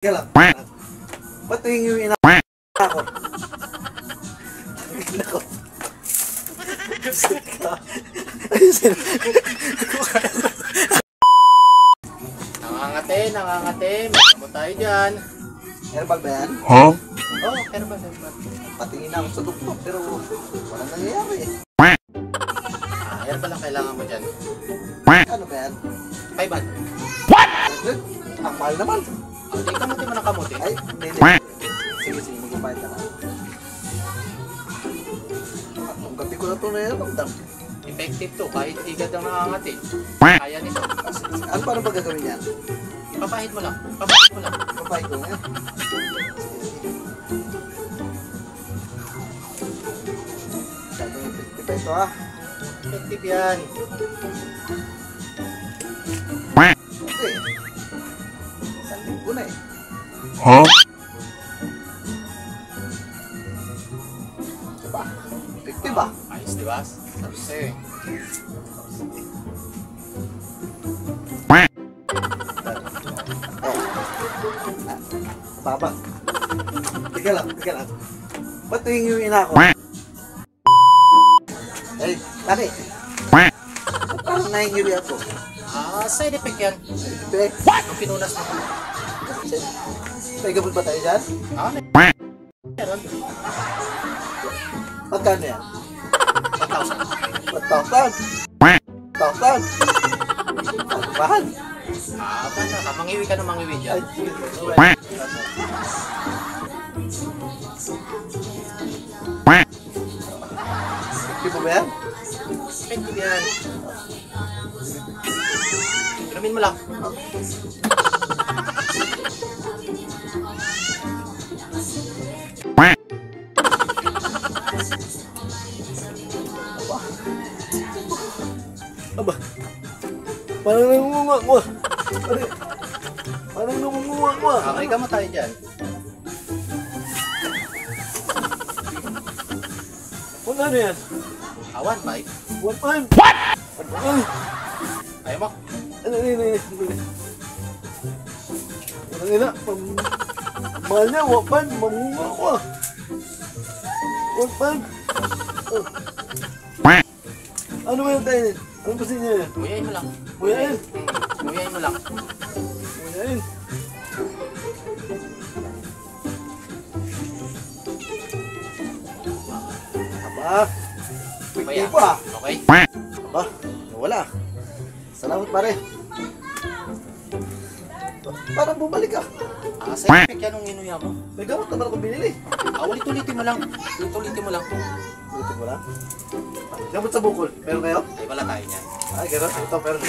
Kaya lang. Ba't yung ina ako? Nangangate. Magkamo tayo dyan. Herbal ba yan? Oo, herbal. Patingin ako sa doktor pero walang nangyayari eh. Herbal lang kailangan mo dyan. Ano ba yan? 500. Ang mahal naman. Hindi, kamuti mo ng kamuti. Ay, hindi. Sige, mag-upahit na lang. Ang gabi ko na ito na yan. Effective to, kahit igad ang nangangati. Kaya nito. Ano paano ba gagawin yan? Papahid mo lang. Papahid ko nga. Masyadong effective pa ito ha. Effective yan. Okay. Isang linggo na eh. Diba? Effective ba? Ayos, diba? Sarap eh. Baba. Teka lang. Ba't yung ina ako? Ay, kaki. Parang nahingiri ako. Side effect yan. Be, Nung pinunas mo. may gabot ba tayo dyan? Meron. Magkano yan? 1,000. 1,000? Mahal. Basta ka. Mangiwi ka na mangiwi dyan. Ay, sige. Effective ba yan? Effective yan. Inumin mo lang. Aba, parang nangungunga mo. Parang nangungunga mo. Okay ka mo tayo dyan. Kung ano yan? 1,500. What time? Ayaw mo? Ano. Walang ina. Mahal niya, wapan. Mamunga ko ah. Wapan. Ano ba yung tayo? Ano ba siya niya? Muyain mo lang. Muyain? Muyain mo lang. Muyain. Aba. Pwede po ah. Okay? Aba, nawala. Salamat pare. Parang bumalik ah. Side effect yan nung inuya mo. May gamot naman akong binili. Ulit-ulitin mo lang. Ulit-ulitin mo lang. Buti mo lang. Gamot sa bukol. Meron kayo? Ay, wala tayo niyan. Ay, gano'n. Ito, meron.